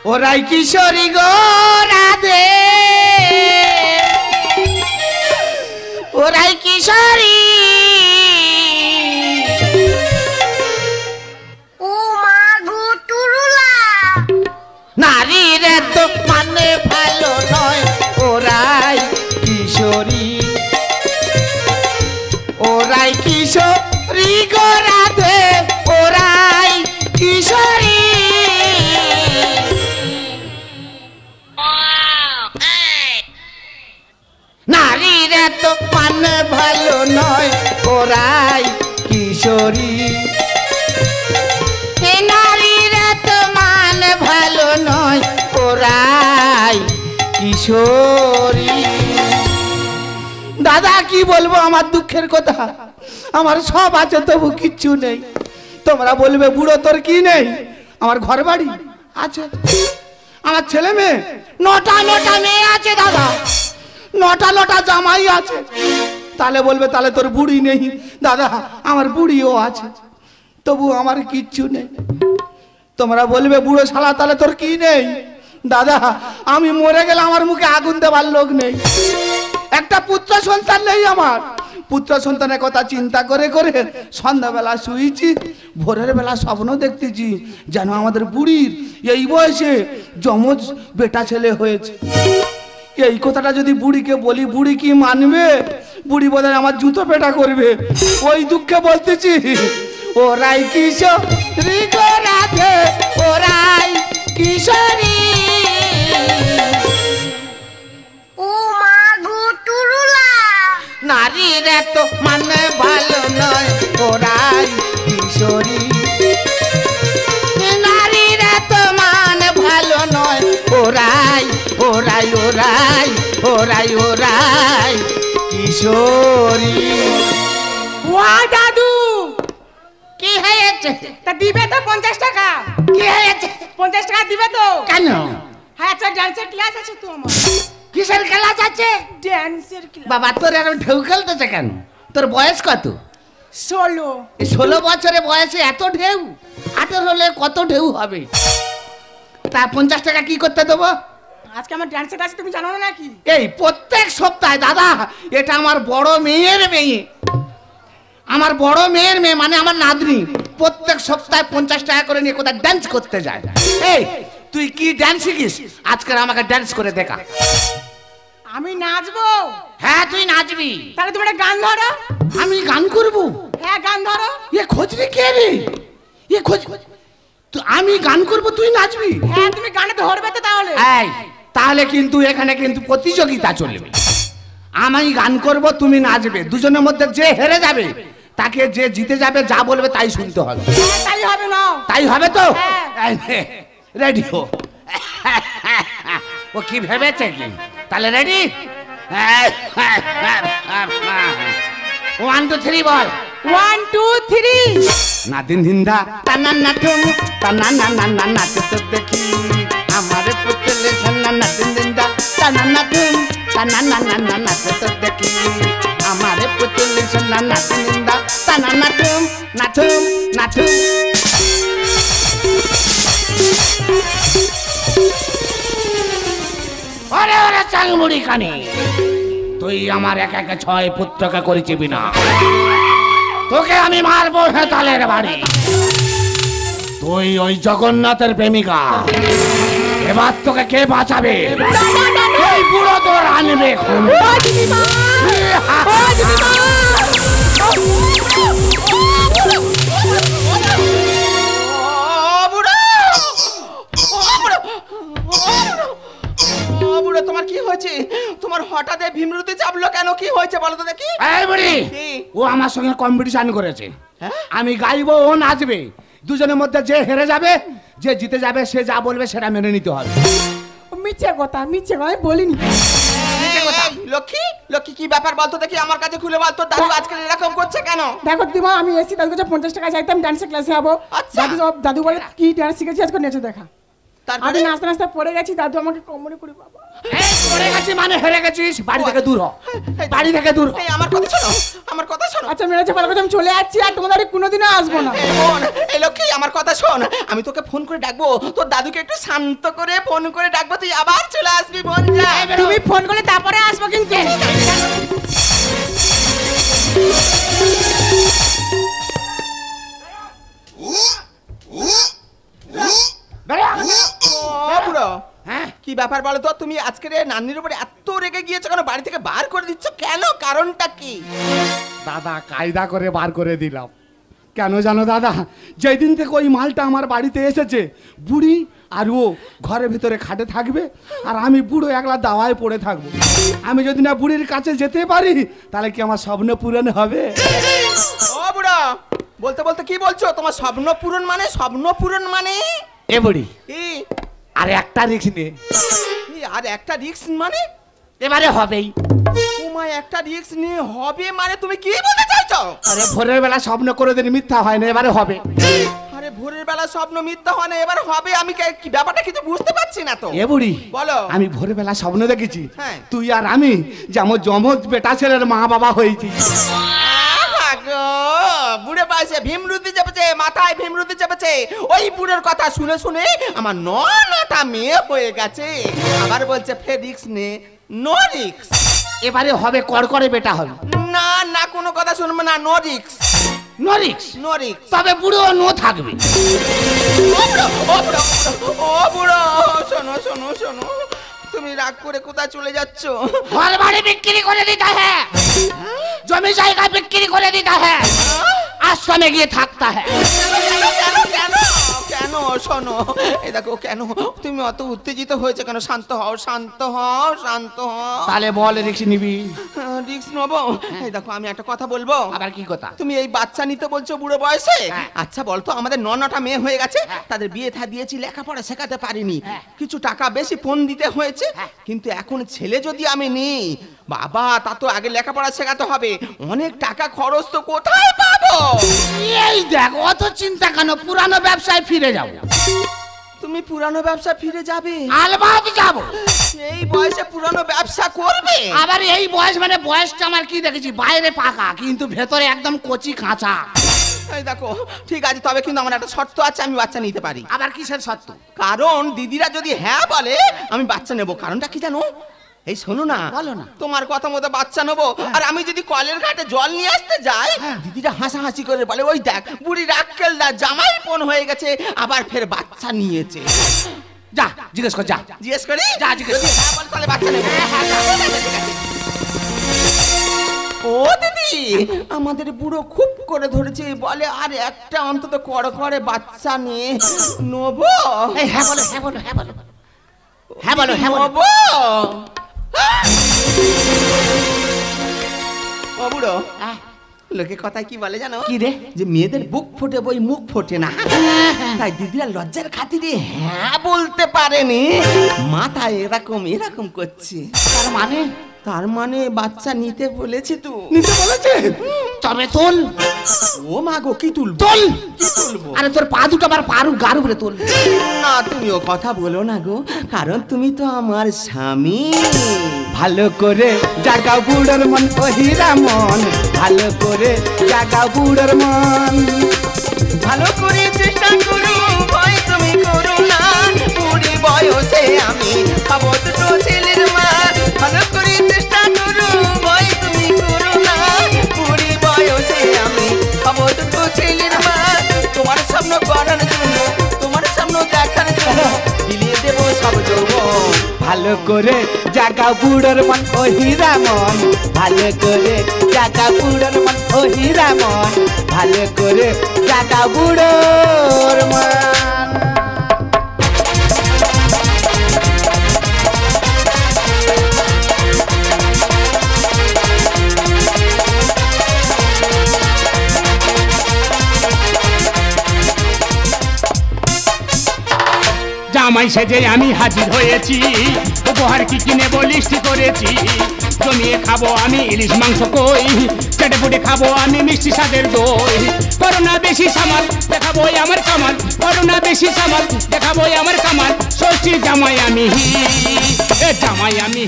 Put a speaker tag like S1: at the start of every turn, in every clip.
S1: ওরাই কিশোরী গো রাধে, ওরাই কিশোরী।
S2: ও মা গো টুরুলা,
S1: নারীর তো মানে ভালো নয়, ওরাই কিশোরী, ওরাই কিশোরী গো রাধে, ওরাই কিশোরী। নারীর তো মানে ভালো নয়, ওরাই কিশোরী, নারীর তো মান ভালো নয়, ওরাই কিশোরী। দাদা কি বলবো আমার দুঃখের কথা, আমার সব আছে তবু কিচ্ছু নেই। তোমরা বলবে বুড়ো তোর কি নেই, আমার ঘর বাড়ি আছে, আমার ছেলে মেয়ে নটা মেয়ে আছে দাদা, নটা জামাই আছে। তাহলে বলবে তাহলে তোর বুড়ি নেই, দাদা আমার বুড়িও আছে, তবু আমার কিচ্ছু নেই। তোমরা বলবে বুড়ো শালা তাহলে তোর কি নেই, দাদা আমি মরে গেলে আমার মুখে আগুন দেওয়ার লোক নেই, একটা পুত্র সন্তান নেই আমার। পুত্র সন্তানের কথা চিন্তা করে করে সন্ধ্যাবেলা শুয়েছি, ভোরের বেলা স্বপ্ন দেখতেছি যেন আমাদের বুড়ির এই বয়সে যমজ বেটা ছেলে হয়েছে। এই কথাটা যদি বুড়িকে বলি, বুড়ি কি মানবে? বুড়ি বোধহয় আমার জুতো পেটা করবে। ওই দুঃখে বলতেছি ওরাই কিশোরী গো রাধে, ওরাই কিশোরী।
S2: ও মা গো টুরুলা,
S1: নারীর এত মানে ভালো নয়, ওরাই কিশোরী, নারীর এত মানে ভালো নয়, ওরাই ওরাই ওরাই ওরাই ওরাই কিশোরী।
S3: ওয়া দাদু
S1: কি হয়েছে?
S3: তা দিবে তো 50 টাকা?
S1: কি হয়েছে?
S3: 50 টাকা দিবে তো?
S1: কেন?
S3: হ্যাঁ আচ্ছা, ডান্সের ক্লাস আছে তো আমার।
S1: কিসের ক্লাস আছে?
S3: ডান্সের ক্লাস।
S1: বাবা তোর এরকম ঢেউ খেলতেছে কেন? তোর বয়স কত?
S3: 16।
S1: 16 বছরের বয়সে এত ঢেউ? 18 হলে কত ঢেউ হবে? তা 50 টাকা কি করতে দেবো?
S3: আজকে আমার ডান্সের ক্লাস তুমি জানো না নাকি?
S1: এই প্রত্যেক সপ্তাহে দাদা, এটা আমার বড় মেয়ের মেয়ে, আমার বড় মেয়ের মেয়ে মানে আমার নাতনি, প্রত্যেক সপ্তাহে 50 টাকা করে নিয়ে কোথায় ডান্স করতে যায়। এই তুই কি ডান্স শিখিস? আজকে আমাকে ডান্স করে দেখা।
S3: আমি নাচবো?
S1: হ্যাঁ তুই নাচবি।
S3: তাহলে তুমি একটা গান ধরো।
S1: আমি গান করব?
S3: হ্যাঁ গান ধরো।
S1: এ খোঁজরে কে রে? এ খোঁজ আমি গান করব তুই নাচবি?
S3: হ্যাঁ তুমি গানে ধরবে তো তাহলে?
S1: এই তাহলে কিন্তু এখানে কিন্তু প্রতিযোগিতা চলবে। আমি গান করব তুমি নাচবে, দুজনের মধ্যে যে হেরে যাবে তাকে যে জিতে যাবে যা বলবে তাই শুনতে হবে।
S3: হ্যাঁ তাই হবে না?
S1: তাই হবে তো?
S3: হ্যাঁ।
S1: রেডি হো। ও কি ভেবেছে কি? তাহলে রেডি? 1 2 3 বল।
S3: 1 2 3।
S1: না দিন দিনদা টানা না ঠুম টানা না না না নাচে তো দেখি আমার পুতলে ছানা, না দিন দিনদা টানা না ঠুম টানা না না না নাচে তো দেখি আমার পুতলে ছানা, না দিন দিনদা টানা না ঠুম না ঠুম না ঠুম। ওরে ওরে চালমুড়ি কানে, তুই আমার এক এক 6 পুত্রকে করেছিবি না, তোকে আমি মারবো হেতালের বাড়ি। তুই ওই জগন্নাথের প্রেমিকা, এবার তোকে কে বাঁচাবে? এই বুড়ো তোর আনবে খুন।
S4: তোমার কি হয়েছে? তোমার হঠাৎ ভীমরুতি চাপলো কেন? কি হয়েছে বলো তো দেখি।
S1: এই বুড়ি, ও আমার সঙ্গে কম্পিটিশন করেছে, আমি গাইবো ও নাচবে, দুজনের মধ্যে যে হেরে যাবে যে জিতে যাবে সে যা বলবে সেটা মেনে নিতে হবে।
S3: মিথ্যে কথা, মিথ্যে কথা বলিনি।
S4: লক্ষ্মী লক্ষ্মী কি ব্যাপার বলতো দেখি, আমার কাছে খুলে বল, তোর দাদু আজকাল এরকম করছে কেন?
S3: দেখো দিমা, আমি এসি দাদু কাছে 50 টাকা চাইতাম ডান্সের ক্লাসে যাবো।
S4: আচ্ছা।
S3: দাদু বলে কি ডান্স শিখেছি আজকে নেচে দেখা।
S4: তারপরে?
S3: আমি নাচতে নাচতে পড়ে গেছি, দাদু আমাকে কোমরে করে বাবা।
S1: এই পড়ে গেছি মানে হেরে গেছিস, বাড়ি থেকে দূর হ, বাড়ি থেকে দূর হ।
S4: এই আমার কথা শোনো, আমার কথা শোনো।
S3: আচ্ছা মেরেছে ভালো কথা, আমি চলে যাচ্ছি আর তোমাদের বাড়ি কোনোদিনও আসবো না।
S4: এই বোন, এই লক্ষ্মী আমার কথা শোন, আমি তোকে ফোন করে ডাকবো, তোর দাদুকে একটু শান্ত করে ফোন করে ডাকবো, তুই আবার চলে আসবি বোন। যা
S3: তুমি ফোন করে তারপরে আসবো কিন্তু।
S4: ও বুড়ো,
S1: হ্যাঁ
S4: কি ব্যাপার বলো তো, তুমি আজকে নান্নির উপরে এত রেগে গিয়েছো কেন? বাড়ি থেকে বার করে দিচ্ছ কেন? কারণটা কি?
S1: দাদা কায়দা করে বার করে দিলাম। কেন জানো দাদা, যেই দিন থেকে ওই মালটা আমার বাড়িতে এসেছে, বুড়ি আর ও ঘরের ভিতরে খাটে থাকবে আর আমি বুড়ো একলা দাওয়ায় পড়ে থাকবো। আমি যদি না বুড়ির কাছে যেতে পারি তাহলে কি আমার স্বপ্ন পূরণ হবে?
S4: ও বুড়ো, বলতে বলতে কি বলছো? তোমার স্বপ্ন পূরণ মানে? স্বপ্ন পূরণ মানে
S1: এ বুড়ি
S4: কি?
S1: আর একটা রিক্স নে,
S4: আর একটা রিস্ক মানে?
S1: এবারে হবেই।
S4: তোমায় একটা রিস্ক নিয়ে হবে মানে তুমি কি বলতে চাইছো?
S1: আরে ভোরের বেলা স্বপ্ন করে দিন মিথ্যা হয় না, এবারে হবে।
S4: আরে ভোরের বেলা স্বপ্ন মিথ্যা হয় না, এবার হবে? আমি কি ব্যাপারটা কিছু বুঝতে পারছি না তো।
S1: এ বুড়ি
S4: বলো।
S1: আমি ভোরের বেলা স্বপ্ন দেখেছি
S4: হ্যাঁ।
S1: তুই আর আমি যেমন জমজ বেটা ছেলের মা বাবা হয়েছি।
S4: আহা গো, বুড়ে পাশে ভীমরুতি চেপেছে, মাথায় ভীমরুতি চেপেছে। ওই বুড়ের কথা শুনে শুনে আমার নটা মেয়ে হয়ে গেছে। আবার বলছে ফের রিস্ক নে, নো রিস্ক।
S1: এবারে হবে, কড়কড়ে বেটা হবে।
S4: না না, কোনো কথা শুনবো না, নো রিস্ক,
S1: নো রিক্স,
S4: নো রিস্ক।
S1: তবে বুড়ো নো থাকবে।
S4: ও বুড়ো, ও বুড়ো, ও বুড়ো, শোনো শোনো শোনো, তুমি রাগ করে কোথায় চলে যাচ্ছ?
S1: ঘর বাড়ি বিক্রি করে দিতে হ্যাঁ, জমি জায়গা বিক্রি করে দিতে হ্যাঁ, আশ্রমে গিয়ে থাকতে হ্যাঁ।
S4: কেন কেন কেন কেন? শোনো, এই দেখো, কেন তুমি অত উত্তেজিত হয়েছে কেন? শান্ত হও, শান্ত হও, শান্ত হও।
S1: তাহলে বল রিক্স নিবি?
S4: রিস্ক নেবো? এই দেখো, আমি একটা কথা বলবো।
S1: আবার কি কথা?
S4: তুমি এই বাচ্চা নিতে বলছো বুড়ো বয়সে?
S1: হ্যাঁ।
S4: আচ্ছা বলতো, আমাদের নটা মেয়ে হয়ে গেছে,
S1: হ্যাঁ।
S4: তাদের বিয়ে থা দিয়েছি, লেখাপড়া শেখাতে পারিনি,
S1: হ্যাঁ।
S4: কিছু টাকা বেশি ফোন দিতে হয়েছে।
S1: হ্যাঁ।
S4: কিন্তু এখন ছেলে যদি আমি নিই, বাবা তা তো আগে লেখাপড়া শেখাতে হবে, অনেক টাকা খরচ, তো কোথায় পাবো?
S1: এই দেখ, অত চিন্তা কেন, পুরানো ব্যবসায় ফিরে যাও।
S4: তুমি পুরানো ব্যবসা ফিরে যাবে?
S1: আলবাদ যাব।
S4: এই বয়সে পুরানো ব্যবসা করবে?
S1: আবার এই বয়স মানে বয়সটা আমার কি দেখেছি, বাইরে পাকা কিন্তু ভেতরে একদম কচি কাঁচা।
S4: এই দেখো, ঠিক আছে, তবে কিন্তু আমার একটা শর্ত আছে, আমি বাচ্চা নিতে পারি।
S1: আবার কিসের সত্য?
S4: কারণ দিদিরা যদি হ্যাঁ বলে আমি বাচ্চা নেব। কারণটা কি জানো? এই শোনো না,
S1: বলো না।
S4: তোমার কথা মতো বাচ্চা নেবো, আর আমি যদি কলের ঘাটে জল নিয়ে আসতে যাই,
S1: হ্যাঁ।
S4: দিদিরা হাসাহাসি করে বলে, ওই দেখ বুড়ি রাক্কেলদা জামাই পণ হয়ে গেছে, আবার ফের বাচ্চা নিয়েছে।
S1: যা জিজ্ঞেস কর, যা
S4: জিজ্ঞেস করি?
S1: যা জিজ্ঞেস
S4: যদি হ্যাঁ বলে তাহলে বাচ্চা নেবো। ঠিক আছে, ঠিক আছে। ও দিদি, আমাদের বুড়ো খুব করে ধরেছে, বলে আর একটা অন্তত করে বাচ্চা নিয়ে নেবো।
S1: এই হ্যাঁ বলো, হ্যাঁ বলো, হ্যাঁ বলো, হ্যাঁ বলো, হ্যাঁ বলো।
S4: নেবো। ও বুড়ো,
S1: আহ,
S4: লোকে কথায় কি বলে জানো?
S1: কি রে?
S4: যে মেয়েদের বুক ফোটে বই মুখ ফোটে না। তাই দিদিরা লজ্জার খাতিরে হ্যাঁ বলতে পারেনি, মাথায় এরকম এরকম করছে। তার মানে বাচ্চা নিতে বলেছি তো?
S1: নিতে বলেছে? তবে তোল।
S4: ও মা গো, কি তুলবো?
S1: তোল।
S4: কি তুলবো?
S1: আরে তোর পা দুটো আবার পারু গারু রে তোল।
S4: না, তুমি ও কথা বলো না গো, কারণ তুমি তো আমার স্বামী।
S1: ভালো করে জাগা বুড়োর মন, ও হীরা মন, ভালো করে জাগা বুড়োর মন।
S4: ভালো করে চেষ্টা করো, ভয় তুমি করো না, বুড়ি বয়সে আমি পাবো দুটো ছেলের মা। ভালো করে চেষ্টা করো, ভয় তুমি করো না, বুড়ি বয়সে আমি পাবো দুটো ছেলের মা। তোমার স্বপ্ন করার জন্য, তোমার স্বপ্ন দেখার জন্য বিলিয়ে দেবো সব যৌবন।
S1: ভালো করে জাগা বুড়োর মন, ও হীরা মন, ভালো করে জাগা বুড়োর মন, ও হীরা মন, ভালো করে জাগা বুড়োর মন।
S5: জামাই সেজে আমি হাজির হয়েছি, উপহার কি কিনে লিস্ট করেছি। জমিয়ে খাবো আমি ইলিশ মাংস কই, চেটে পুটে খাবো আমি মিষ্টি স্বাদের দই। করোনা বেশি সামাল দেখাবো আমার কামাল, করোনা বেশি সামাল দেখাবো আমার কামাল। ষষ্ঠী জামাই আমি জামাই আমি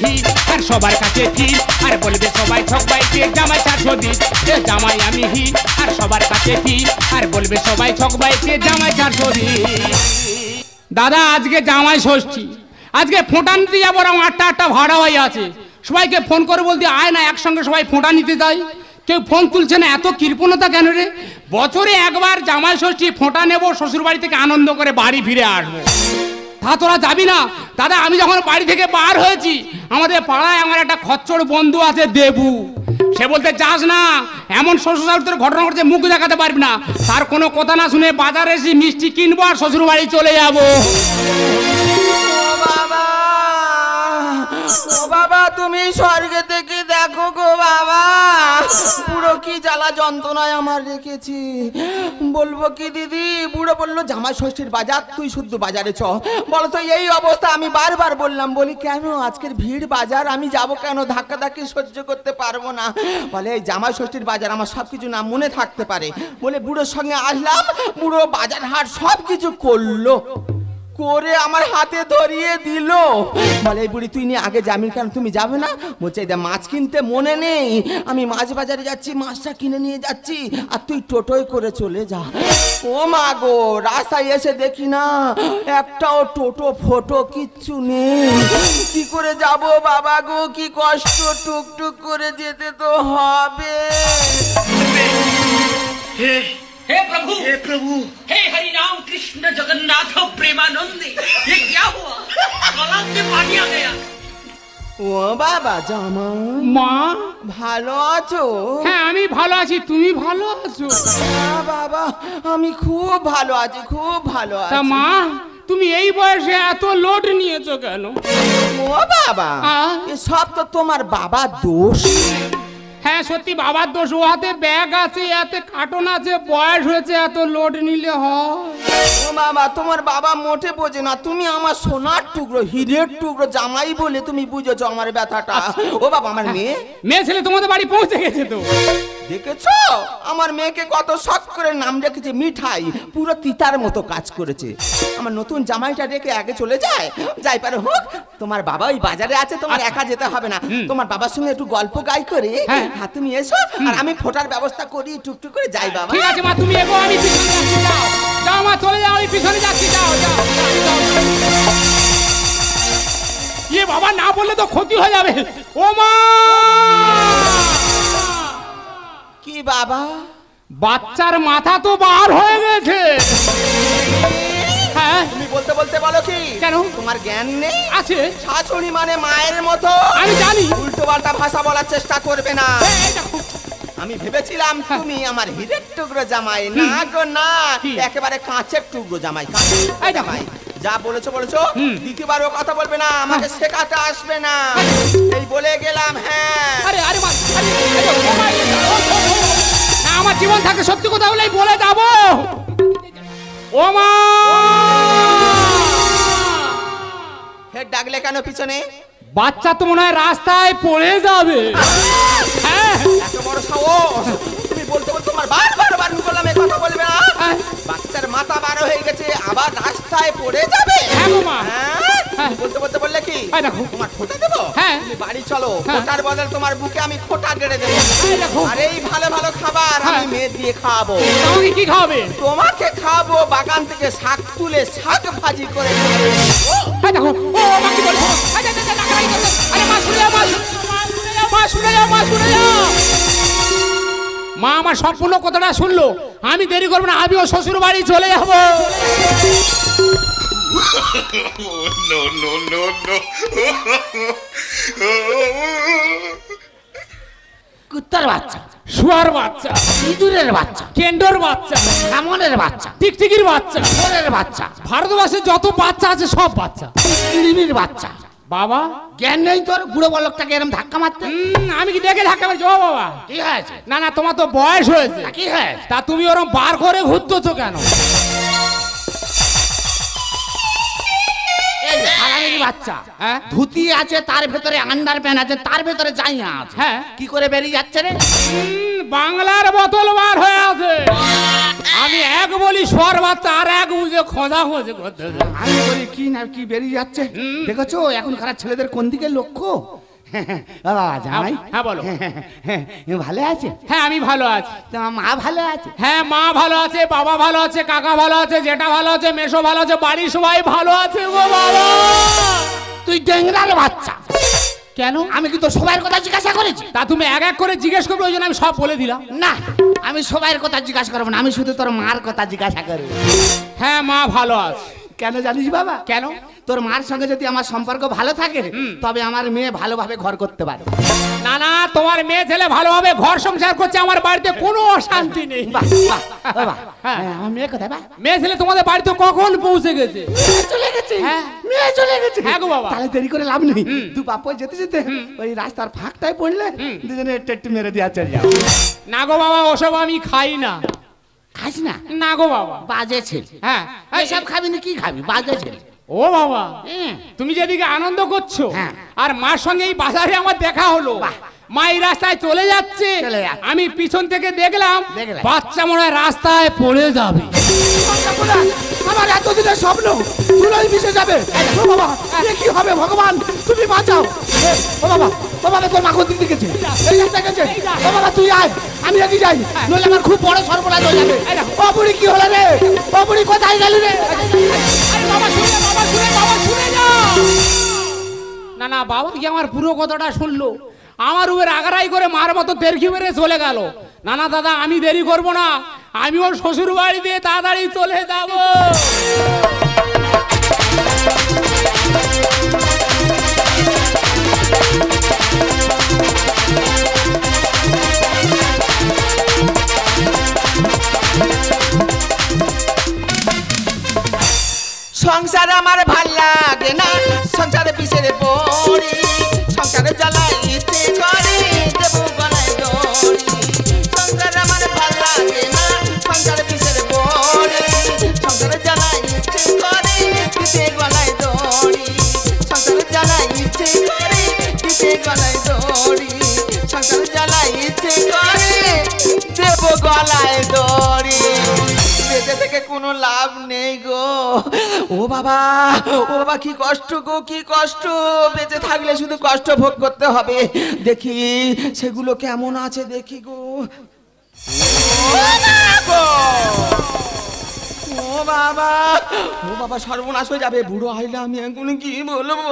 S5: আর সবার কাছে কি, আর বলবে সবাই ছকবাইকে জামাই 400 দিন। জামাই আমি আর সবার কাছে কি, আর বলবে সবাই ছকবাইকে জামাই 400 দিন। দাদা আজকে জামাই ষষ্ঠী, আজকে ফোঁটা নিতে যাবো, 8টা ভাড়া হয়ে আছে। সবাইকে ফোন করে বলতে আয় না একসঙ্গে সবাই ফোঁটা নিতে যাই, কেউ ফোন তুলছে না, এত কৃপণতা কেন রে? বছরে একবার জামাই ষষ্ঠী ফোঁটা নেবো, শ্বশুর বাড়ি থেকে আনন্দ করে বাড়ি ফিরে আসবো। তা তোরা যাবি না? দাদা আমি যখন বাড়ি থেকে বার হয়েছি, আমাদের পাড়ায় আমার একটা খচ্চর বন্ধু আছে দেবু, সে বলতে চাস না, এমন শ্বশুর শাশুড়ির ঘটনা ঘটছে মুখ দেখাতে পারবি না। তার কোনো কথা না শুনে বাজারে এসে মিষ্টি কিনবো আর শ্বশুর বাড়ি চলে যাবো।
S4: ও বাবা তুমি স্বর্গে থেকে দেখো গো বাবা, পুরো কি জ্বালা যন্ত্রণায় আমার রেখেছি। বলবো কি দিদি, বুড়ো বললো জামাই ষষ্ঠীর বাজার, তুই শুদ্ধ বাজারে চ। বলো তো এই অবস্থা, আমি বারবার বললাম, বলি কেন আজকের ভিড় বাজার, আমি যাব কেন, ধাক্কা ধাক্কি সহ্য করতে পারবো না। বলে এই জামাই ষষ্ঠীর বাজার আমার সব কিছু না মনে থাকতে পারে। বলে বুড়োর সঙ্গে আসলাম, বুড়ো বাজার হাট সব কিছু করলো, করে আমার হাতে ধরিয়ে দিল। বলে এই বুড়ি তুই নিয়ে আগে যাবি কেন, তুমি যাবে না? বলছে মাছ কিনতে মনে নেই, আমি মাছ বাজারে যাচ্ছি, মাছটা কিনে নিয়ে যাচ্ছি, আর তুই টোটোয় করে চলে যা। ও মা গো, রাস্তায় এসে দেখি না একটাও টোটো ফোটো কিচ্ছু নেই, কি করে যাব বাবা গো, কি কষ্ট, টুকটুক করে যেতে তো হবে।
S6: हे प्रभु हे हरि राम कृष्ण जगन्नाथ प्रेमानंद, ये क्या हुआ? गला से पानी आ गया।
S4: ও বাবা জামাই,
S5: মা
S4: ভালো আছো?
S5: হ্যাঁ আমি ভালো আছি, তুমি ভালো আছো?
S4: বাবা আমি খুব ভালো আছি, খুব ভালো
S5: তা
S4: আছি।
S5: মা তুমি এই বয়সে এত লোড নিয়েছো কেন?
S4: ও বাবা সব তো তোমার বাবার দোষ।
S5: হ্যাঁ সত্যি বাবার দোষ, ও হাতে ব্যাগ আছে, এতে কার্টন আছে, বয়স হয়েছে, এত লোড নিলে হয়?
S4: ও বাবা তোমার বাবা মোটে বোঝে না, তুমি আমার সোনার টুকরো, হীরের টুকরো জামাই বলে তুমি বুঝেছো আমার ব্যথাটা। ও বাবা আমার মেয়ে
S5: ছেলে তোমাদের বাড়ি পৌঁছে গেছে তো,
S4: দেখেছো আমার মেয়েকে কত শখ করে নাম রেখেছে মিঠাই, পুরো তিতার মতো কাজ করেছে। আমার নতুন জামাইটা রেখে আগে চলে যায়, যাই পারে হোক, তোমার বাবা ওই বাজারে আছে, তোমার একা যেতে হবে না। তোমার বাবার সঙ্গে একটু গল্প গাই করে হ্যাঁ তুমি এসো, আর আমি ফোটার ব্যবস্থা করি, টুকটুক করে যাই বাবা।
S5: ঠিক আছে মা তুমি এগো, আমি পিছনে যাচ্ছি, যাও যাও মা চলে যাও, আমি পিছনে যাচ্ছি, যাও যাও। ইয়ে বাবা না বললে তো ক্ষতি হয়ে যাবে। ও মা!
S4: কি বাবা?
S5: বাচ্চার মাথা তো বার হয়ে গেছে। হ্যাঁ
S4: তুমি বলতে বলতে বলো কি?
S5: কেন?
S4: তোমার জ্ঞান নেই?
S5: আছে।
S4: শাশুড়ি মানে মায়ের মতো,
S5: আমি জানি।
S4: উল্টো পাল্টা ভাষা বলার চেষ্টা করবে না। আমি ভেবেছিলাম তুমি আমার হীরের টুকরো জামাই, না গো না, একেবারে কাঁচের টুকরো জামাই। জামাই যা বলেছো বলেছো, দ্বিতীয়বারও কথা বলবে না, আমাকে শেখাতে আসবে না, এই বলে গেলাম। হ্যাঁ
S5: আরে আরে মা, আরে না আমার জীবন থাকে সত্যি কথা বলেই বলে যাব। ও মা!
S4: ফের ডাকলে কেন পিছনে?
S5: বাচ্চা তো মনে হয় রাস্তায় পড়ে যাবে। হ্যাঁ
S4: এত বড় সাহস, তুমি বলতে বলতে তোমার বারবার বারণ করলাম এই কথা বলবে না। বাচ্চার মাথা বার হয়ে গেছে, আবার রাস্তায় পড়ে যাবে।
S5: হ্যাঁ গো মা।
S4: হ্যাঁ বলতে বলতে বললে কি তোমার খোঁটা দেবো?
S5: হ্যাঁ
S4: তুমি বাড়ি চলো, খোঁটার বদলে তোমার বুকে আমি খোঁটা গেড়ে দেবো। আর এই ভালো ভালো খাবার আমি মেয়ে দিয়ে খাওয়াবো।
S5: তোমাকে কি খাওয়াবে?
S4: তোমাকে খাওয়াবো বাগান থেকে শাক তুলে শাক ভাজি করে।
S5: দেখো ও মা কি বলছো? আরে মা শুনে যাও, মা শুনে যাও, মা শুনে যাও, মা শুনে যাও। মা আমার সম্পূর্ণ কথাটা শুনলো, আমি দেরি করবো না, আমিও শ্বশুর বাড়ি চলে যাবো।
S7: No, no, no, no.
S1: কুত্তার বাচ্চা,
S5: শুয়ার বাচ্চা,
S1: ইঁদুরের বাচ্চা,
S5: কেন্ডর বাচ্চা,
S1: কামনের বাচ্চা,
S5: টিকটিকির বাচ্চা,
S1: চোরের বাচ্চা,
S5: ভারতবর্ষে যত বাচ্চা আছে সব বাচ্চা,
S1: কৃমির বাচ্চা।
S5: বাবা
S1: জ্ঞান নেই তোর, বুড়ো বলকটাকে এরকম ধাক্কা মারতে?
S5: আমি কি দেখে ধাক্কা মারছি? ও বাবা
S1: কি হয়েছে?
S5: না না তোমার তো বয়স হয়েছে।
S1: কি হয়েছে?
S5: তা তুমি ওরম বার করে ঘুরতেছো কেন?
S1: বাচ্চা
S5: হ্যাঁ?
S1: ধুতি আছে, তার ভেতরে আন্ডার প্যান্ট আছে, তার ভেতরে জাইয়া আছে,
S5: হ্যাঁ।
S1: কি করে বেরিয়ে যাচ্ছে রে?
S5: বাংলার বোতল বার হয়ে আছে। আমি এক বলি সর বাচ্চা, আর এক বুঝে খোঁজা খোঁজে করতে।
S1: আমি বলি কি না কি বেরিয়ে যাচ্ছে। দেখেছো এখনকার ছেলেদের কোন দিকে লক্ষ্য? বাবা জামাই,
S5: হ্যাঁ বলো।
S1: ভালো আছে?
S5: হ্যাঁ আমি ভালো আছি।
S1: তোমার মা ভালো আছে?
S5: হ্যাঁ মা ভালো আছে, বাবা ভালো আছে, কাকা ভালো আছে, জেঠা ভালো আছে, মেশো ভালো আছে, বাড়ির সবাই ভালো আছে গো বাবা।
S1: তুই ডেংরার বাচ্চা।
S5: কেন?
S1: আমি কি তোর সবার কথা জিজ্ঞাসা করেছি?
S5: তা তুমি এক এক করে জিজ্ঞেস করবে, ওই জন্য আমি সব বলে দিলাম।
S1: না, আমি সবার কথা জিজ্ঞাসা করবো না, আমি শুধু তোর মার কথা জিজ্ঞাসা করবো।
S5: হ্যাঁ মা ভালো আছে।
S1: কেন জানিস বাবা?
S5: কেন?
S1: তোর মার সঙ্গে যদি আমার সম্পর্ক ভালো থাকে তবে আমার মেয়ে ভালোভাবে ঘর করতে পারে।
S5: না না, তোমার মেয়ে ছেলে ভালোভাবে ঘর সংসার করছে, আমার বাড়িতে কোনো অশান্তি নেই।
S1: বাহ বাহ বাহ।
S5: হ্যাঁ।
S1: আমার মেয়ে কোথায়? বাহ,
S5: মেয়ে ছেলে তোমাদের বাড়িতে কখন পৌঁছে গেছে?
S1: চলে গেছে।
S5: হ্যাঁ।
S1: মেয়ে চলে গেছে।
S5: হ্যাঁ গো বাবা।
S1: তাহলে দেরি করে লাভ নেই, দু বাপ যেতে যেতে ওই রাস্তার ফাঁকটায় পড়লে দুজনে টেট্টি মেরে দিয়ে চলে যাও।
S5: না গো বাবা, ওসব আমি খাই না।
S1: খাস না?
S5: না গো বাবা।
S1: বাজে ছেলে।
S5: হ্যাঁ।
S1: এসব খাবি না, কি খাবি? বাজে ছেলে।
S5: ও বাবা, তুমি যেদিকে আনন্দ করছো
S1: হ্যাঁ।
S5: আর মার সঙ্গে এই বাজারে আমার দেখা হলো,
S1: বাহ।
S5: মা এই রাস্তায় চলে যাচ্ছে,
S1: চলে যাচ্ছে।
S5: আমি পিছন থেকে দেখলাম
S1: দেখলে?
S5: বাচ্চা মনে হয় রাস্তায় পড়ে যাবে।
S1: আমার এতদিনের স্বপ্ন চুলোয় মিশে যাবে। ও বাবা, এ কি হবে ভগবান, তুমি বাঁচাও। ও বাবা, ও বাবা, তোর মা কোন দিক গেছে? এই রাস্তায় গেছে। ও বাবা তুই আয়, আমি এগিয়ে যাই, নইলে আমার খুব বড় সর্বনাশ হয়ে যাবে। ও বুড়ি কি হলো রে? ও বুড়ি কোথায় গেলি রে?
S5: আরে বাবা শুনে, বাবা শুনে, বাবা শুনে যাও। না না, বাবা কি আমার পুরো কথাটা শুনলো, আমার উপর আগারাই করে মার মতো তেরকি মেরে চলে গেল। না না দাদা, আমি দেরি করব না, আমি ওর শ্বশুর বাড়ি দিয়ে তাড়াতাড়ি চলে যাব।
S4: সংসার আমার ভাল লাগে না, সংসারে পিছের পড়ি, সংসারে জ্বালাই ইচ্ছে করে দেবো গলায় দড়ি। সংসার আমার ভাল লাগে না, সংসারে পিছের পড়ি, সংসারে জ্বালাই ইচ্ছে করে দিতে গলায় দড়ি। সংসারে জ্বালাই ইচ্ছে করে দিতে গলায় দড়ি। সংসারে জ্বালাই ইচ্ছে করে দেবো গলায় দড়ি। বেঁচে থেকে কোনো লাভ নেই গো। ও বাবা, ও বাবা, কি কষ্ট গো, কি কষ্ট। বেঁচে থাকলে শুধু কষ্ট ভোগ করতে হবে। দেখি সেগুলো কেমন আছে, দেখি গো। ও বাবা, ও বাবা, সর্বনাশ হয়ে যাবে। বুড়ো আইলে আমি এখন কি বলবো?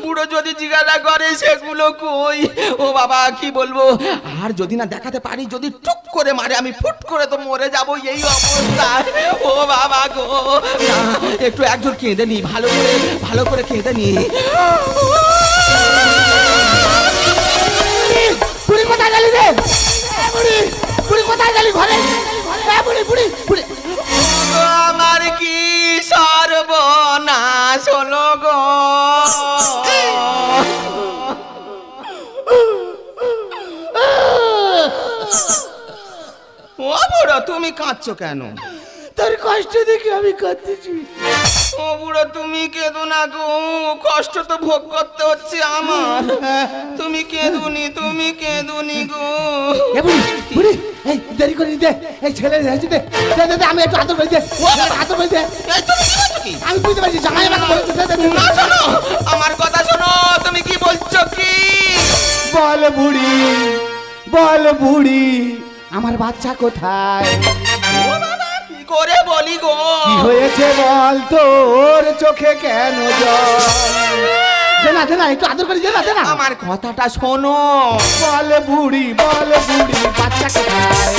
S4: বুড়ো যদি জিজ্ঞাসা করে সেগুলো কই, ও বাবা কি বলবো? আর যদি না দেখাতে পারি, যদি টুক করে মারে, আমি ফুট করে তো মরে যাব এই অবস্থা। ও বাবা গো, না, একটু একজন কেঁদে নি, ভালো করে কেঁদে নি।
S1: বুড়ি কোথায় গেলি রে? বুড়ি, বুড়ি কোথায় গেলি? ঘরে বুড়ি, বুড়ি, বুড়ি।
S4: আমার কি সর্বনাশ হলো গো। ও বুড়ো, তুমি কাঁদছো কেন?
S1: তোর কষ্ট দেখে আমি কাঁদতেছি।
S4: ও বুড়ো, তুমি কেঁদো না গো, কষ্ট তো ভোগ করতে হচ্ছে আমার। তুমি কেঁদুনি, তুমি কেঁদুনি গো।
S1: এ বুড়ি, বুড়ি, এই দেরি করে দে, এই ছেলে এসে দে, দে দে, আমি একটু আদর করে দে, আদর করে দে।
S4: এই তুমি কি বলছো কি?
S1: আমি বুঝতে পারছি, জামাই আমাকে বলছে, দে দে দে।
S4: না শোনো, আমার কথা শোনো, তুমি কি বলছো কি?
S1: বল বুড়ি, বল বুড়ি, আমার বাচ্চা কোথায়?
S4: ও বাবা, কি করে বলি গো?
S1: কি হয়েছে বল, তোর চোখে কেন জল? দে না, দে না, একটু আদর করে দে না, দে না।
S4: আমার কথাটা শোনো।
S1: বল বুড়ি, বাচ্চা কোথায়?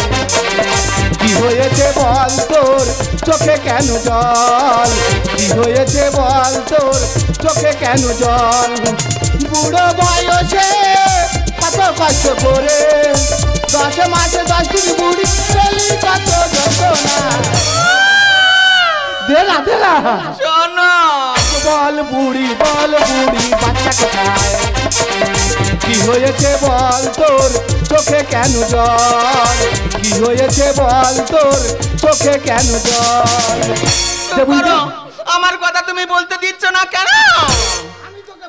S1: কি হয়েছে বল, তোর চোখে কেন জল? কি হয়েছে বল, তোর চোখে কেন জল? বুড়ো বয়সে কত কষ্ট করে, 10 মাসে 10 দিন বুড়ি চলি কত যন্ত্রণা। দে না, দে না।
S4: শোনো,
S1: বল বুড়ি, বাচ্চা কোথায়? কি হয়েছে বল, তোর চোখে কেন জল? কি হয়েছে বল, তোর চোখে কেন জল?
S4: আমার কথা তুমি বলতে দিচ্ছ না কেন?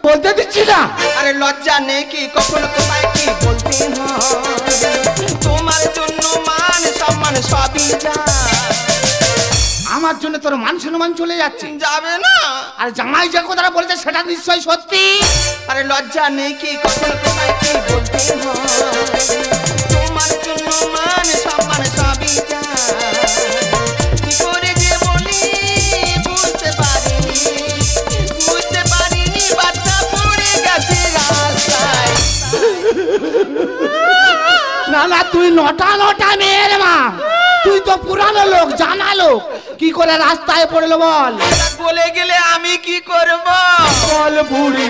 S1: বলতে দিচ্ছি না।
S4: আরে লজ্জা নেই কি কখনো তোমায় কি বলতে হয়? তোমার জন্য মান সম্মান সবই যায়।
S1: আমার জন্য তোর মান সম্মান চলে যাচ্ছে।
S4: যাবে না?
S1: আর জামাই যে কথাটা বলেছে সেটা নিশ্চয়ই সত্যি।
S4: আরে লজ্জা নেই কি কখনো তোমায় কি বলতে হয়? তোমার জন্য মান সম্মান সবই যায়। কি করে যে বলি বুঝতে পারিনি বাচ্চা পড়ে গেছে রাস্তায়।
S1: না না, তুই নটা মেয়ের মা, তুই তো পুরানো লোক, জানা লোক, কি করে রাস্তায় পড়লো বল?
S4: বলে গেলে আমি কি করব?
S1: বল বুড়ি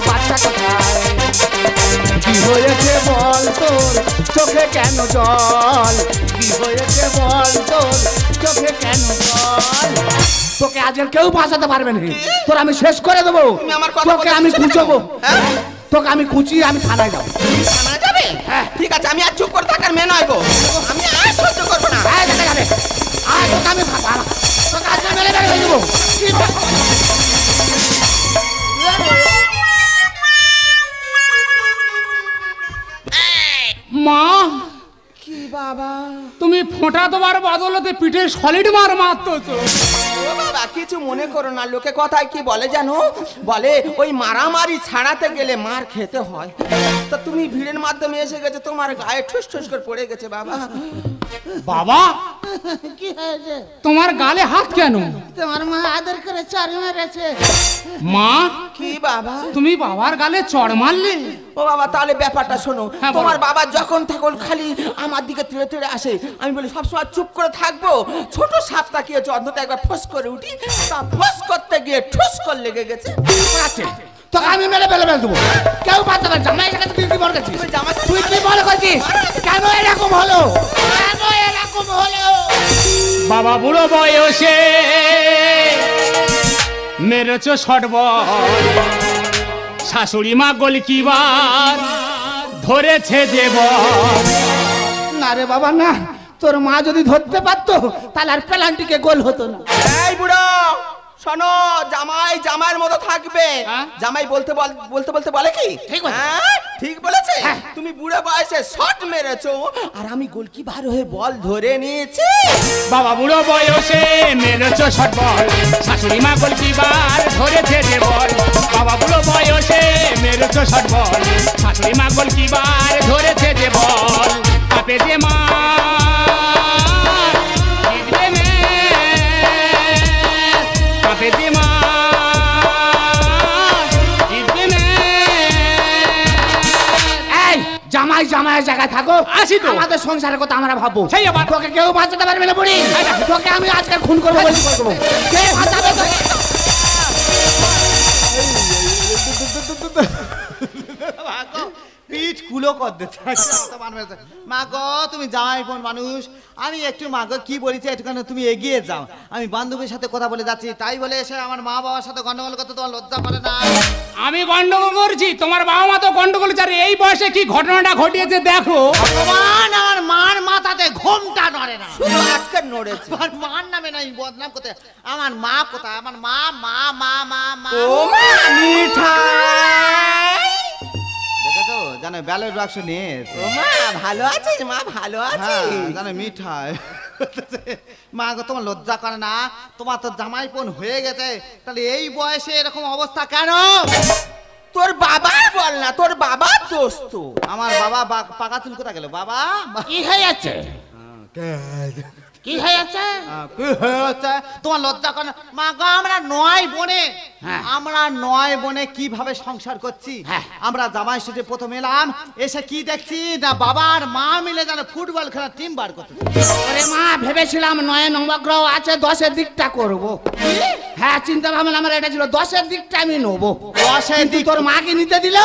S1: বাচ্চা কোথায়? কি হয়েছে বল তোর চোখে কেন জল? কি হয়েছে বল তোর চোখে কেন জল? তোকে আজকে কেউ বাঁচাতে পারবে না, তোর আমি শেষ করে দেবো।
S4: তুমি আমার কথা
S1: তোকে
S4: বলতে
S1: আমি
S4: শুনছো
S1: কুচবো,
S4: হ্যাঁ?
S1: তোকে আমি কুচিয়ে আমি থানায় যাবো।
S4: থানায় যাবে?
S1: হ্যাঁ।
S4: ঠিক আছে, আমি আর চুপ করে থাকার মেয়ে নয় গো। আমি আর সহ্য করবো না।
S1: হ্যাঁ, দেখা যাবে। আর তোকে আমি তোকে আজকে মেরে মেরে হয়ে দেবো।
S5: মা,
S4: কি বাবা?
S5: তুমি ফোঁটা তোমার বদলতে পিঠে সলিড মার মারতো।
S4: ও বাবা, কিছু মনে করো না, লোকে কথায় কি বলে জানো? বলে ওই মারামারি ছাড়াতে গেলে মার খেতে হয়। তা তুমি ভিড়ের মাধ্যমে এসে গেছে, তোমার গায়ে ঠুস ঠুস করে পড়ে গেছে বাবা।
S5: বাবা,
S3: কি হয়েছে?
S5: তোমার গালে হাত কেন?
S3: তোমার মা আদর করে চড় মেরেছে।
S5: মা,
S4: কি বাবা?
S5: তুমি বাবার গালে চড় মারলে?
S4: ও বাবা, তাহলে ব্যাপারটা শোনো।
S5: হ্যাঁ, বলো।
S4: তোমার বাবা যখন তখন খালি আমার দিকে তেড়ে তেড়ে আসে, আমি বলি সবসময় চুপ করে থাকবো। ছোট সাপটা কি হচ্ছে, অন্তত একবার ফস করে উঠি, তা ফস করতে গিয়ে ঠুস করে লেগে গেছে।
S1: আছে, তোকে আমি মেরে ফেলে দেবো। কেউ বাঁচাবে না। জামাই কাছে তুই কি মনে করছিস?
S4: তুমি জামাই সাথে
S1: তুই কি মনে করছিস? কেন এরকম হলো? কেন এরকম হলো?
S5: বাবা বুড়ো বয়সে মেরেছ সটবল, শাশুড়ি মা গোলকিপার ধরেছে যে বল।
S1: না রে বাবা না, তোর মা যদি ধরতে পারতো তাহলে আর পেলান্টিকে গোল হতো না।
S4: এই বুড়ো শোনো, জামাই জামাইয়ের মতো থাকবে।
S5: হ্যাঁ?
S4: জামাই বলতে বলে কি?
S1: ঠিক বলেছে।
S4: হ্যাঁ, ঠিক বলেছে।
S1: হ্যাঁ।
S4: তুমি বুড়ো বয়সে শট মেরেছো আর আমি গোলকিপার হয়ে বল ধরে নিয়েছি।
S5: বাবা বুড়ো বয়সে মেরেছ সটবল, শাশুড়ি মা গোলকিপার ধরেছে যে বল। বাবা বুড়ো বয়সে মেরেছ সটবল, শাশুড়ি মা গোলকিপার ধরেছে যে বল। পাপে যে মা
S1: জামাই জামাইয়ের জায়গায় থাকো,
S5: আসি তো।
S1: আমাদের সংসারের কথা আমরা ভাববো।
S5: সেই আবার।
S1: তোকে কেউ বাঁচাতে পারবে না বুড়ি। তোকে আমি আজকে খুন করবো বলি করবো। কে বাঁচাবে তোকে?
S8: পিঠ কুলো কর দিতে মা গো, তুমি জামাই বোন মানুষ, আমি একটু মা গো কি বলেছি একটুখানি তুমি এগিয়ে যাও। আমি বান্ধবীর সাথে কথা বলে যাচ্ছি, তাই বলে এসে আমার মা বাবার সাথে গন্ডগোল করতে তোমার লজ্জা করে না?
S5: আমি গন্ডগোল করছি? তোমার বাবা মা তো গন্ডগোল চারে। এই বয়সে কি ঘটনাটা ঘটিয়েছে দেখো।
S8: ভগবান, আমার মার মাথাতে ঘোমটা নড়ে না।
S4: শুধু আজকে নড়েছে।
S8: আমার মার নামে নাই বদনাম করতে। আমার মা কোথায়? আমার মা মা মা মা মা
S4: ও মা, মিঠাই।
S8: দেখেছো জানো ব্যালট বাক্স নিয়ে
S4: ও মা, ভালো আছিস মা? ভালো আছিস?
S8: জানো মিঠাই। মা গো, তোমার লজ্জা করে না? তোমার তো জামাই বোন হয়ে গেছে, তাহলে এই বয়সে এরকম অবস্থা কেন?
S4: তোর বাবার বল না, তোর বাবার দোষ তো।
S8: আমার বাবা পাকা চুল কোথায় গেল? বাবা
S1: কি হয়ে যাচ্ছে? কি হয়ে যাচ্ছে?
S8: তোমার লজ্জা করে না? মা গো, আমরা 9 বোনে,
S1: হ্যাঁ।
S8: আমরা 9 বোনে কিভাবে সংসার করছি?
S1: হ্যাঁ।
S8: আমরা জামাই সেটে প্রথম এলাম, এসে কি দেখছি না বাবা আর মা মিলে যেন ফুটবল খেলার টিম বার করতে।
S1: ওরে মা, ভেবেছিলাম 9 নবগ্রহ আছে, 10-এর দিকটা করবো। হ্যাঁ, চিন্তা ভাবনা আমার এটা ছিল, 10-এর দিকটা আমি নেবো।
S8: 10-এর
S1: কিন্তু
S8: দিক
S1: তোর মা কি নিতে দিল?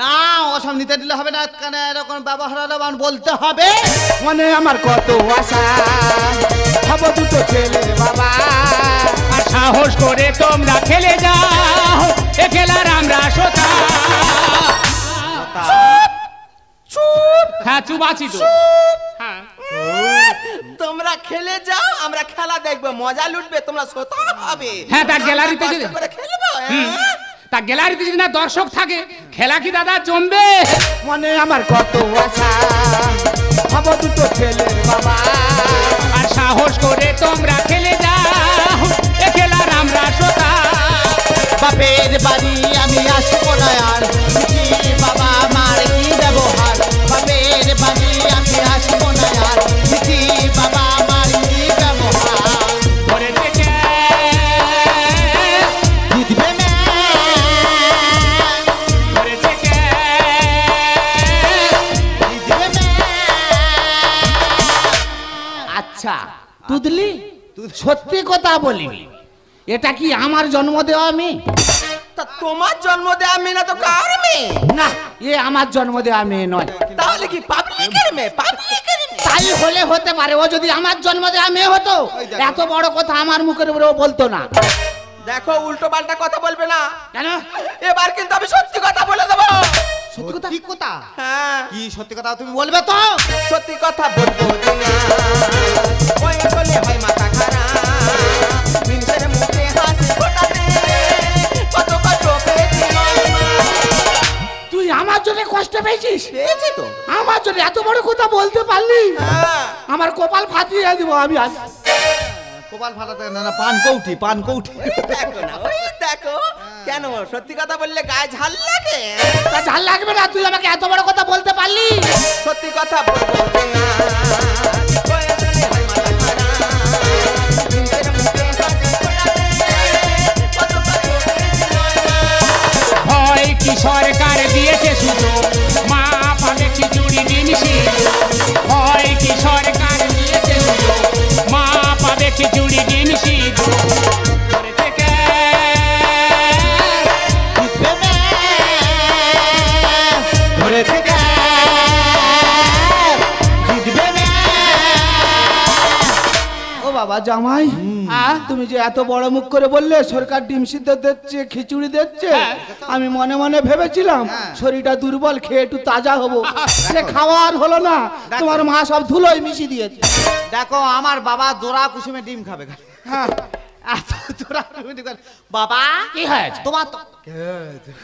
S8: না, ওসব নিতে দিলে হবে না, কেন এরকম ব্যবহার হলে বলতে হবে।
S1: মনে আমার কত আশা, হব দুটো ছেলে বাবা।
S5: আর সাহস করে তোমরা খেলে যাও, এ খেলার আমরা শ্রোতা। হ্যাঁ, চুপ আছি তো। হ্যাঁ,
S4: তোমরা খেলে যাও, আমরা খেলা দেখবো, মজা লুটবে, তোমরা শ্রোতা হবে।
S5: হ্যাঁ, তা গ্যালারিতে
S4: কষ্ট করে খেলবো। হ্যাঁ?
S5: তা গ্যালারিতে যদি না দর্শক থাকে খেলা কি দাদা জমবে?
S1: মনে আমার কত আশা, হবো দুটো ছেলের বাবা।
S5: আর সাহস করে তোমরা খেলে যাও, এ খেলার আমরা শ্রোতা।
S8: বাপের বাড়ি আমি আসবো না আর, কি বাবা আমার কি ব্যবহার। বাপের বাড়ি আমি আসবো না আর, কি বাবা আমার কি ব্যবহার।
S5: ধরেছে কে?
S8: জিতবে না,
S5: ধরেছে কে?
S8: জিতবে না।
S1: আচ্ছা তুদলি, সত্যি কথা বলিবি, এটা কি আমার জন্ম দেওয়া মেয়ে?
S4: তা তোমার জন্ম দেয়া মেয়ে না তো কার মেয়ে?
S1: না, এ আমার জন্ম দেওয়া মেয়ে নয়।
S4: তাহলে কি পাবলিকের মেয়ে? পাবলিকের মেয়ে?
S1: তাই হলে হতে পারে, ও যদি আমার জন্ম দেওয়া মেয়ে হতো এত বড় কথা আমার মুখের উপরে ও বলতো না।
S4: দেখো উল্টো পাল্টা কথা বলবে না,
S1: কেন?
S4: এবার কিন্তু আমি সত্যি কথা বলে দেবো।
S8: সত্যি কথা?
S4: হ্যাঁ,
S8: কি সত্যি কথা তুমি বলবে তো?
S4: সত্যি কথা বলবো যে না, ওই আসলে হয় মাথা খারাপ, মিনিষের মুখে হাসি ফোটাতে কত কষ্ট পেয়েছি মামা।
S1: তুই আমার জন্য কষ্ট পেয়েছিস?
S4: পেয়েছি তো।
S1: আমার জন্য এত বড় কথা বলতে পারলি?
S4: হ্যাঁ,
S1: আমার কপাল ফাটিয়ে দিব আমি আজ।
S8: কপাল ফাটাতে না, না পান কৌটি, পান কৌটি।
S4: দেখো না, ওই দেখো। কেন সত্যি কথা বললে গায়ে ঝাল লাগে?
S1: তা ঝাল লাগবে না, তুই আমাকে এত বড় কথা বলতে পারলি?
S4: সত্যি কথা বলবো যে না, ওই আসলে হয় মাথা খারাপ, মিনিষের মুখে হাসি ফোটাতে কত কষ্ট পেয়েছি মামা।
S5: হয় কি সরকার দিয়েছে সুযোগ, মা পাবে খিচুড়ি নিমিশি। হয় কি সরকার দিয়েছে সুযোগ, মা পাবে খিচুড়ি নিমিশি। ধরেছে কে?
S8: জিতবে না, ধরেছে কে? জিতবে না।
S1: ও বাবা জামাই, তুমি যে এত বড় মুখ করে বললে সরকার ডিম সিদ্ধ দিচ্ছে, খিচুড়ি দিচ্ছে, আমি মনে মনে ভেবেছিলাম শরীরটা দুর্বল, খেয়ে একটু তাজা হবো। সে খাওয়ার হলো না, তোমার মা সব ধুলোয় মিশিয়ে দিয়েছে।
S8: দেখো আমার বাবা জোড়া কুসুমে ডিম খাবে।
S1: হ্যাঁ,
S8: এত জোড়া কুসুমে ডিম খাবে। বাবা
S1: কি হয়েছে?
S8: তোমার তো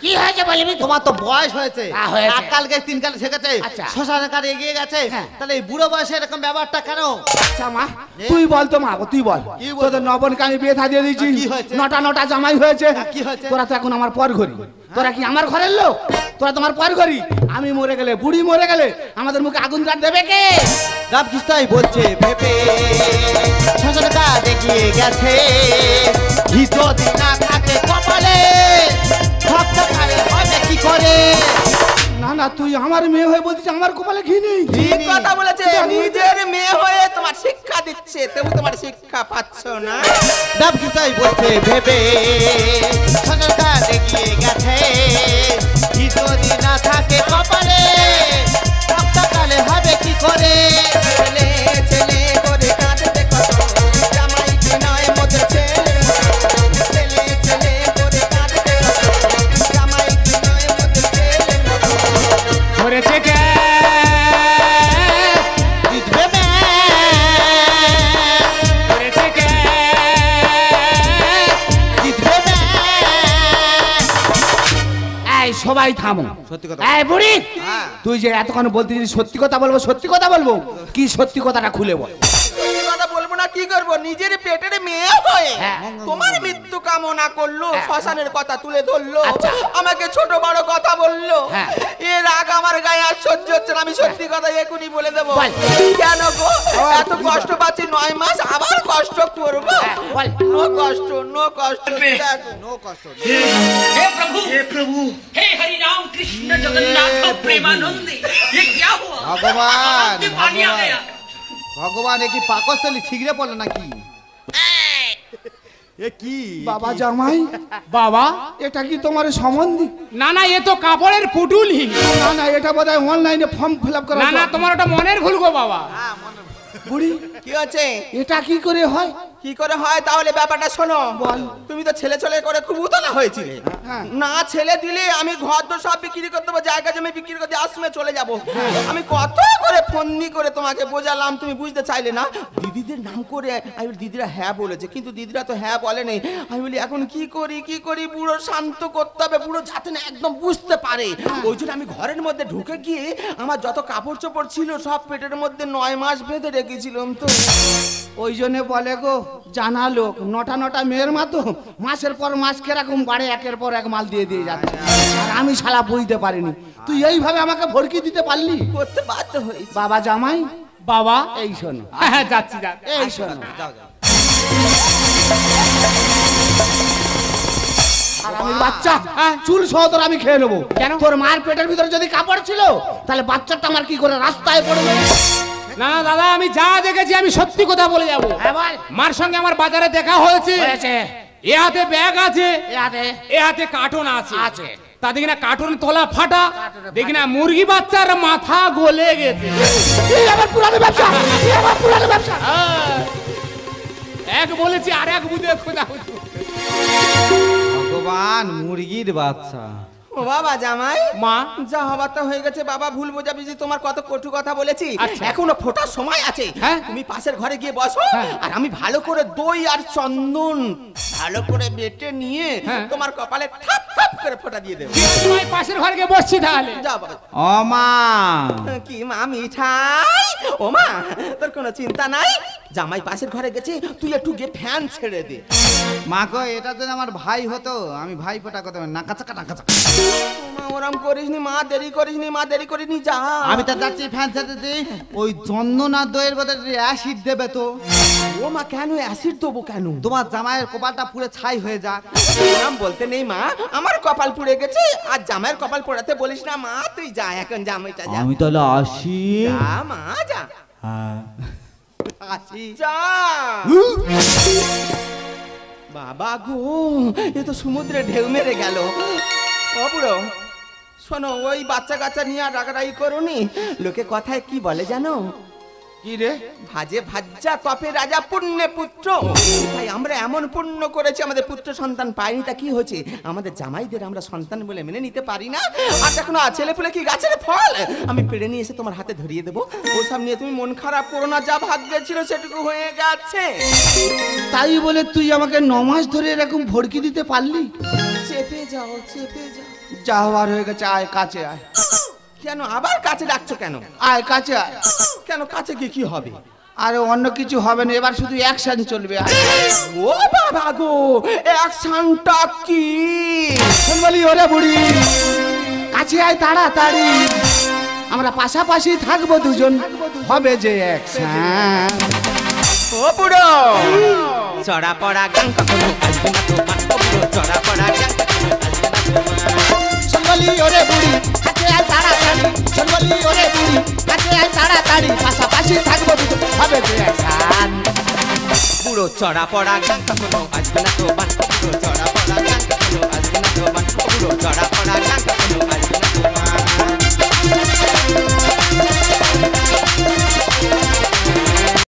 S1: কি হয়েছে বলবি?
S8: তোমার তো বয়স হয়েছে,
S1: হ্যাঁ, হয়েছে।
S8: এক কাল গেছে তিন কাল শেখেছে,
S1: আচ্ছা।
S8: শ্মশানের কাছে এগিয়ে গেছে,
S1: হ্যাঁ।
S8: তাহলে এই বুড়ো বয়সে এরকম ব্যাপারটা কেন?
S1: আচ্ছা মা, তুই বল তো মা, তুই বল।
S8: কি বলবো?
S1: তোদের নবনকে আমি বিয়ে থা দিয়ে দিয়েছি,
S8: কি হয়েছে?
S1: নটা নটা জামাই হয়েছে।
S8: কি হয়েছে?
S1: তোরা তো এখন আমার পর ঘরি, তোরা কি আমার ঘরের লোক? তোরা তোমার পর ঘরি, আমি মরে গেলে, বুড়ি মরে গেলে আমাদের মুখে আগুন রাত দেবে কে?
S8: রাম কৃষ্ণাই বলছে ভেবে শ্মশানের কাছে এগিয়ে গেছে, ঘি যদি না থাকে কপালে ভক্ত খাবে হবে কি করে?
S1: না না, তুই আমার মেয়ে হয়ে বলছিস আমার কপালে ঘি নেই?
S4: ঠিক কথা বলেছে, নিজের মেয়ে হয়ে তোমার শিক্ষা দিচ্ছে, তবু তোমার শিক্ষা পাচ্ছ না।
S8: রাম কৃষ্ণাই বলছে ভেবে শ্মশানের কাছে এগিয়ে গেছে, ঘি যদি না থাকে কপালে ভক্ত খাবে হবে কি করে?
S4: ছেলে ছেলে করে কাঁদতে কত, জামাই কি নয় মোদের ছেলের মতো। ছেলে ছেলে করে কাঁদতে কত, জামাই কি নয় মোদের ছেলের মতো।
S5: ধরেছে কে?
S8: জিতবে না,
S5: ধরেছে কে?
S8: জিতবে না।
S1: এই সবাই থামো।
S8: সত্যি কথা।
S1: এই বুড়ি,
S8: হ্যাঁ।
S1: তুই যে এতক্ষণ বলতেছিস সত্যি কথা বলবো, সত্যি কথা বলবো, কি সত্যি কথাটা খুলে বল।
S4: সত্যি কথা বলবো না কি করবো, নিজের পেটের মেয়ে হয়ে
S1: হ্যাঁ।
S4: তোমার মৃত্যু কামনা করলো,
S1: হ্যাঁ।
S4: শ্মশানের কথা তুলে ধরলো,
S1: আচ্ছা।
S4: আমাকে ছোট বড় কথা বললো।
S1: হ্যাঁ।
S4: এর রাগ আমার গায়ে আর সহ্য হচ্ছে না, আমি সত্যি কথা এখনই বলে দেবো।
S1: বল।
S4: কেন গো এত কষ্ট পাচ্ছি, 9 মাস আবার কষ্ট করবো?
S1: হ্যাঁ, বল।
S4: নো কষ্ট, নো কষ্ট। দেখো।
S8: নো কষ্ট।
S6: हे प्रभु हे हरि राम कृष्ण जगन्नाथ प्रेमानंदी, ये क्या हुआ?
S8: भगवान,
S6: आंख में पानी आ गया।
S8: ভগবান এ কি পাকস্থলী ঠিকরে পড়লো নাকি? এ কি
S1: বাবা জামাই,
S5: বাবা,
S1: এটা কি তোমার সম্বন্ধী?
S5: না না, এ তো কাপড়ের পুটুলি।
S1: না না, এটা বোধহয় অনলাইনে ফর্ম ফিল আপ করা।
S5: না না, তোমার ওটা মনের ভুল গো বাবা।
S1: বুড়ি,
S4: কি হচ্ছে?
S1: এটা কি করে হয়?
S4: কি করে হয় তাহলে ব্যাপারটা শোনো।
S1: বল।
S4: তুমি তো ছেলে ছেলে করে খুব উতলা হয়েছিলে।
S1: হ্যাঁ।
S4: না ছেলে দিলে আমি ঘর তো সব বিক্রি করতে দেবো, জায়গা জমি বিক্রি করতে আসমে চলে যাব। আমি কত করে ফোননি করে তোমাকে বোঝালাম, তুমি বুঝতে চাইলে না। দিদিদের নাম করে আমি বলি দিদিরা হ্যাঁ বলেছে, কিন্তু দিদিরা তো হ্যাঁ বলে নেই। আমি বলি এখন কি করি বুড়ো শান্ত করতে হবে, বুড়ো যাতে না একদম বুঝতে পারে। ওই জন্য আমি ঘরের মধ্যে ঢুকে গিয়ে আমার যত কাপড় চোপড় ছিল সব পেটের মধ্যে 9 মাস বেঁধে রেখেছিলাম। তো
S1: ওই জন্য বলে গো জানা লোক নটা মেয়ের মতো মাসের পর মাস কিরকম বাড়ে একের পর এক মাল দিয়ে যাচ্ছে, আর আমি শালা বুঝতে পারিনি। তুই এইভাবে আমাকে ভড়কি দিতে পারলি?
S4: করতে বাধ্য হয়েছি।
S1: বাবা জামাই
S5: বাবা
S1: এই শোনো,
S5: হ্যাঁ যাচ্ছি যা।
S1: এই শোনো, হারামির বাচ্চা, চুল সহ তোর আমি খেয়ে নেবো।
S5: কেন?
S1: তোর মার পেটের ভিতরে যদি কাপড় ছিল তাহলে বাচ্চাটা আমার কি করে রাস্তায় পড়বে?
S5: না না দাদা, আমি যা দেখেছি আমি সত্যি কথা বলে যাবো।
S1: হ্যাঁ বল।
S5: মার সঙ্গে আমার বাজারে দেখা হয়েছে। এ হাতে ব্যাগ আছে, এ হাতে কার্টুন আছে। তা দেখি না কার্টুন তোলা ফাটা, দেখি না মুরগি বাচ্চার মাথা গলে গেছে।
S1: আমার পুরানো ব্যবসা, আমার পুরানো ব্যবসা।
S5: এক বলেছি আর এক বুঝে খোঁজা হচ্ছে।
S8: ভগবান, মুরগির বাচ্চা।
S4: ও বাবা জামাই,
S5: মা
S4: যা হবার তা হয়ে গেছে বাবা, ভুল বোঝাবুঝি তোমার কত কটু কথা বলেছি।
S5: আচ্ছা।
S4: এখনো ফোটার সময় আছে।
S5: হ্যাঁ।
S4: তুমি পাশের ঘরে গিয়ে বসো,
S5: হ্যাঁ।
S4: আর আমি ভালো করে দই আর চন্দন ভালো করে বেটে নিয়ে
S5: হ্যাঁ।
S4: তোমার কপালে থাপ থাপ করে ফোঁটা দিয়ে দেবো।
S5: তোমায় পাশের ঘরে গিয়ে বসছি তাহলে।
S4: যা বাবা।
S8: ও মা,
S4: কি মা মিঠাই? ও মা, তোর কোনো চিন্তা নাই, জামাই পাশের ঘরে গেছে, তুই একটু গিয়ে ফ্যান ছেড়ে দে।
S8: মা গো, এটা যদি আমার ভাই হতো আমি ভাই ফোটা করতে নাকাচাকা নাকাচাকা।
S4: মা ওরম করিসনি মা, দেরি করিসনি মা, দেরি করিনি, যা।
S8: আমি তো যাচ্ছি ফ্যান ছেড়ে দিই। ওই চন্দন আর দইয়ের বদলে অ্যাসিড দেবে তো।
S4: ও মা, কেন অ্যাসিড দেবো কেন?
S8: তোমার জামাইয়ের কপালটা পুরো ছাই হয়ে যাক।
S4: নাম বলতে নেই মা, আমার কপাল পুড়ে গেছে, আর জামাইয়ের কপাল পোড়াতে বলিস না মা, তুই যা এখন, জামাইটা যা।
S8: আমি তাহলে আসি।
S4: যা মা, যা
S8: হ্যাঁ আসি।
S4: যা। বাবা গো, এ তো সমুদ্রে ঢেউ মেরে গেল। ও বুড়ো শোনো, ওই বাচ্চা কাচ্চা নিয়ে আর রাগারাগি করোনি। লোকে কথায় কি বলে জানো?
S1: কি রে?
S4: ভাজে ভাজ্জা তপে রাজা পুণ্যে পুত্র। তাই আমরা এমন পুণ্য করেছি, আমাদের পুত্র সন্তান পাইনি, তা কি হয়েছে? আমাদের জামাইদের আমরা সন্তান বলে মেনে নিতে পারি না। আর দেখো না, ছেলে পুলে কি গাছের ফল, আমি পেড়ে নিয়ে এসে তোমার হাতে ধরিয়ে দেবো। ওসব নিয়ে তুমি মন খারাপ করো না, যা ভাগ্যে ছিল সেটুকু হয়ে গেছে।
S1: তাই বলে তুই আমাকে 9 মাস ধরে এরকম ভড়কি দিতে পারলি?
S4: চেপে যাও, চেপে যাও।
S1: যা হওয়ার হয়ে গেছে, আয় কাছে আয়।
S4: কেন আবার কাছে ডাকছো কেন?
S1: আয় কাছে আয়।
S4: কেন কাছে গিয়ে কি হবে?
S1: আরে অন্য কিছু হবে না, এবার শুধু অ্যাকশন চলবে। আয়।
S4: ও বাবা গো, অ্যাকশনটা কি?
S1: বলি ওরে বুড়ি, কাছে আয় তাড়াতাড়ি, আমরা পাশাপাশি থাকবো দুজন, হবে যে অ্যাকশন।
S4: ও বুড়ো, চড়া পড়া গান কখনো আসবে না তোমার। ও বুড়ো, চড়া পড়া গান কখনো আসবে না তোমার।
S1: বলি ওরে বুড়ি, কাছে আয় তাড়াতাড়ি, বলি ওরে বুড়ি, কাছে আয় তাড়াতাড়ি, পাশাপাশি থাকবো দুজন, হবে যে অ্যাকশন।
S4: বুড়ো, চড়া পড়া গান কখনো আসবে না তোমার। বুড়ো, চড়া পড়া গান কখনো আসবে না তোমার। বুড়ো, চড়া পড়া গান